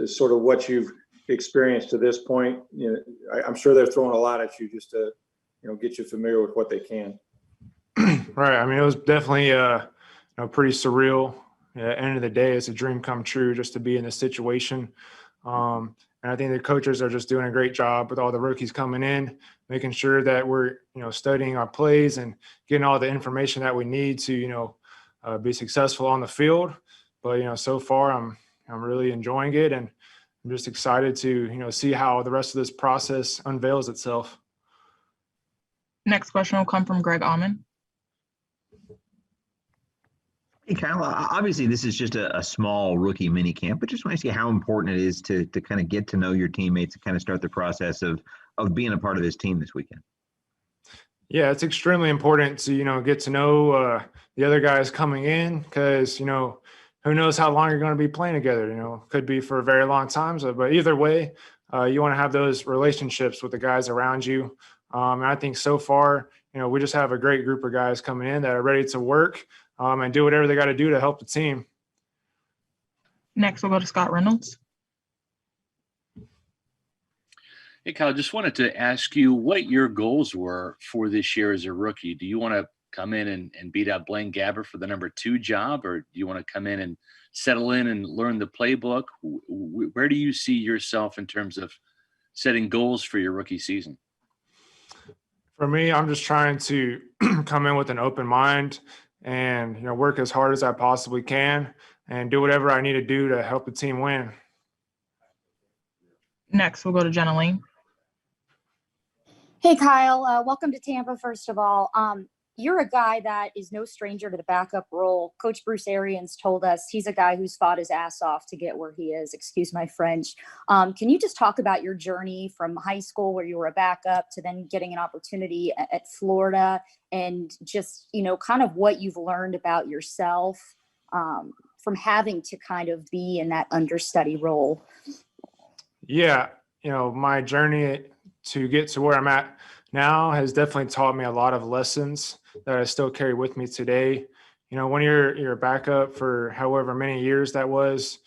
sort of what you've experienced to this point. I'm sure they're throwing a lot at you just to, get you familiar with what they can. Right. I mean, it was definitely pretty surreal. At the end of the day, it's a dream come true just to be in this situation. And I think the coaches are just doing a great job with all the rookies coming in, making sure that we're, studying our plays and getting all the information that we need to, be successful on the field. But, so far I'm really enjoying it, and I'm just excited to, see how the rest of this process unveils itself. Next question will come from Greg Auman. Hey, Kyle, obviously this is just a small rookie mini camp, but just want to see how important it is to kind of get to know your teammates and kind of start the process of being a part of this team this weekend. Yeah, it's extremely important to, get to know the other guys coming in, because, who knows how long you're going to be playing together, could be for a very long time. But either way, you want to have those relationships with the guys around you. And I think so far, we just have a great group of guys coming in that are ready to work and do whatever they got to do to help the team. Next, we'll go to Scott Reynolds. Hey, Kyle, just wanted to ask you what your goals were for this year as a rookie. Do you want to come in and beat out Blaine Gabbert for the number 2 job, or do you want to come in and settle in and learn the playbook? Where do you see yourself in terms of setting goals for your rookie season? For me, I'm just trying to come in with an open mind and, work as hard as I possibly can and do whatever I need to do to help the team win. Next, we'll go to Jenna Lane. Hey, Kyle. Welcome to Tampa, first of all. You're a guy that is no stranger to the backup role. Coach Bruce Arians told us he's a guy who's fought his ass off to get where he is. Excuse my French. Can you just talk about your journey from high school, where you were a backup, to then getting an opportunity at Florida, and just, kind of what you've learned about yourself from having to kind of be in that understudy role? Yeah, my journey to get to where I'm at now has definitely taught me a lot of lessons that I still carry with me today. When you're a backup for however many years that was,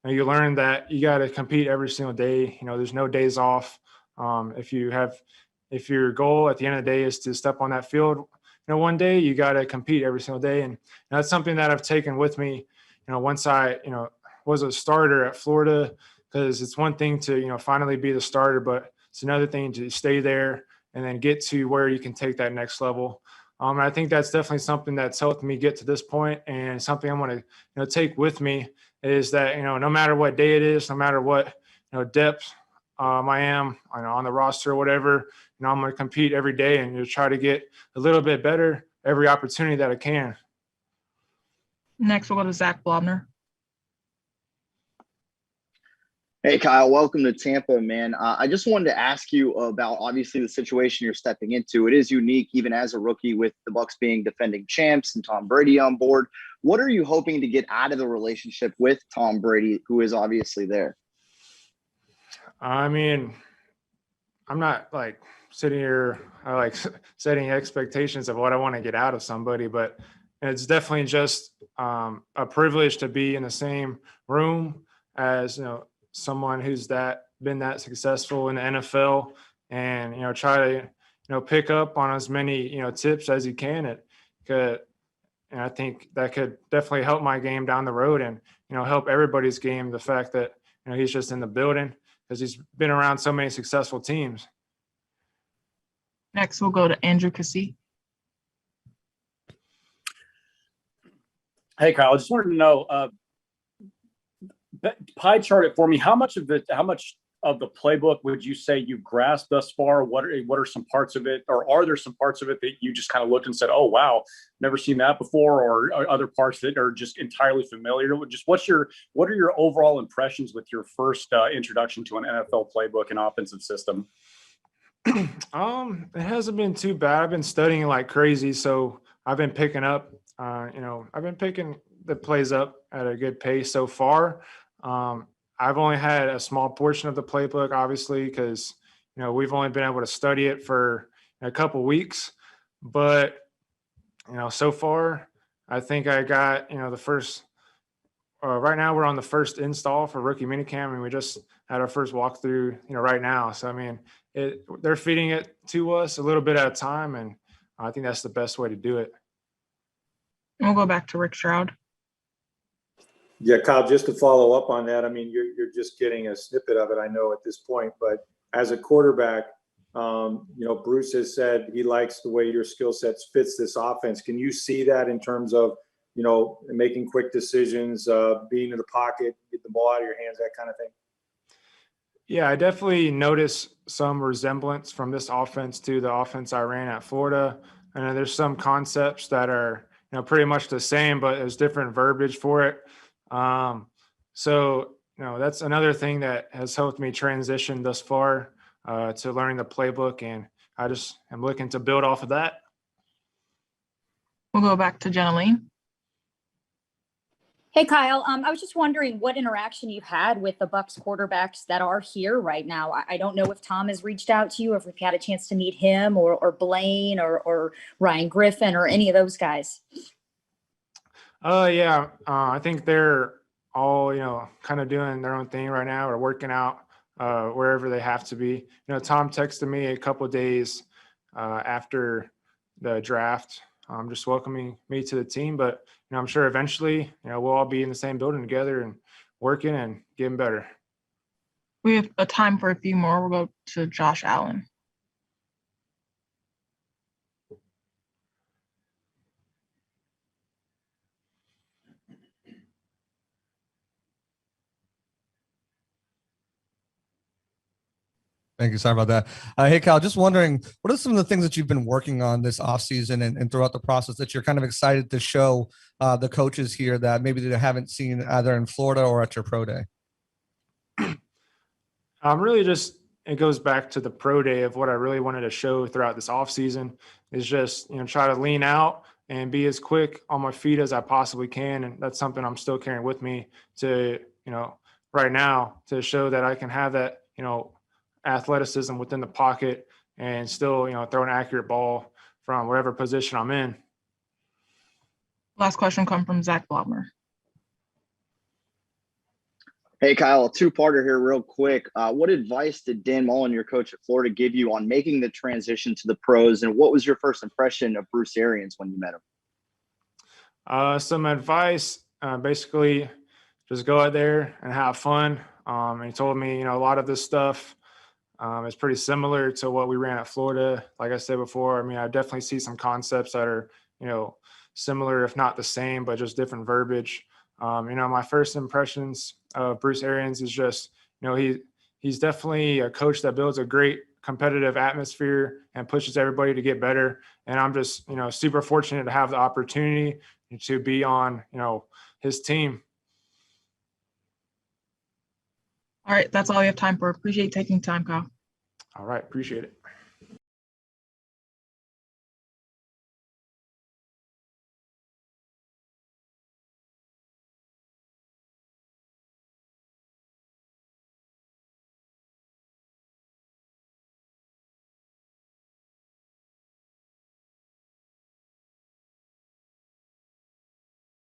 you learn that you got to compete every single day. There's no days off. If your goal at the end of the day is to step on that field, one day you got to compete every single day. And that's something that I've taken with me, once I, was a starter at Florida, because it's one thing to, finally be the starter, but it's another thing to stay there and then get to where you can take that next level. And I think that's definitely something that's helped me get to this point, and something I'm going to, take with me is that, no matter what day it is, no matter what, depth I am on the roster or whatever, I'm going to compete every day and try to get a little bit better every opportunity that I can. Next, we'll go to Zach Blobner. Hey, Kyle, welcome to Tampa, man. I just wanted to ask you about, obviously, the situation you're stepping into. It is unique, even as a rookie, with the Bucs being defending champs and Tom Brady on board. What are you hoping to get out of the relationship with Tom Brady, who is obviously there? I mean, I'm not sitting here setting expectations of what I want to get out of somebody, but it's definitely just a privilege to be in the same room as, someone who's been that successful in the NFL, and try to pick up on as many tips as you can. And I think that could definitely help my game down the road, and help everybody's game. The fact that he's just in the building, because he's been around so many successful teams. Next, we'll go to Andrew Cassey. Hey, Kyle, I just wanted to know. Pie chart it for me. How much of the playbook would you say you've grasped thus far? What are some parts of it, or are there some parts of it that you just kind of looked and said, "Oh wow, never seen that before," or other parts that are just entirely familiar? Just what are your overall impressions with your first introduction to an NFL playbook and offensive system? It hasn't been too bad. I've been studying like crazy, so I've been picking up. I've been picking the plays up at a good pace so far. I've only had a small portion of the playbook, obviously, because, we've only been able to study it for a couple weeks. But, so far, I think I got, the first right now we're on the first install for rookie minicamp, and we just had our first walkthrough, right now. So, I mean, they're feeding it to us a little bit at a time, and I think that's the best way to do it. We'll go back to Rick Stroud. Yeah, Kyle, just to follow up on that, I mean, you're just getting a snippet of it, I know, at this point, but as a quarterback, Bruce has said he likes the way your skill sets fits this offense. Can you see that in terms of, making quick decisions, being in the pocket, get the ball out of your hands, that kind of thing? Yeah, I definitely notice some resemblance from this offense to the offense I ran at Florida. And there's some concepts that are, pretty much the same, but there's different verbiage for it. So, that's another thing that has helped me transition thus far to learning the playbook. And I just am looking to build off of that. We'll go back to Jeneline. Hey, Kyle, I was just wondering what interaction you've had with the Bucs quarterbacks that are here right now. I don't know if Tom has reached out to you, or if we've had a chance to meet him or Blaine or Ryan Griffin or any of those guys. Yeah, I think they're all, kind of doing their own thing right now, or working out wherever they have to be. Tom texted me a couple of days after the draft, just welcoming me to the team. But, I'm sure eventually, we'll all be in the same building together and working and getting better. We have a time for a few more. We'll go to Josh Allen. Thank you. Sorry about that. Hey, Kyle, just wondering, what are some of the things that you've been working on this offseason and throughout the process that you're kind of excited to show the coaches here that maybe they haven't seen either in Florida or at your pro day? Really just, it goes back to the pro day of what I really wanted to show throughout this offseason is just, try to lean out and be as quick on my feet as I possibly can. And that's something I'm still carrying with me to, right now, to show that I can have that, athleticism within the pocket and still, throw an accurate ball from whatever position I'm in. Last question come from Zach Blobner. Hey, Kyle, a two-parter here real quick. What advice did Dan Mullen, your coach at Florida, give you on making the transition to the pros? And what was your first impression of Bruce Arians when you met him? Some advice, basically just go out there and have fun. And he told me, a lot of this stuff is pretty similar to what we ran at Florida. Like I said before, I mean, I definitely see some concepts that are, similar, if not the same, but just different verbiage. My first impressions of Bruce Arians is just, he's definitely a coach that builds a great competitive atmosphere and pushes everybody to get better. And I'm just, super fortunate to have the opportunity to be on, his team. All right, that's all we have time for. Appreciate you taking time, Kyle. All right, appreciate it.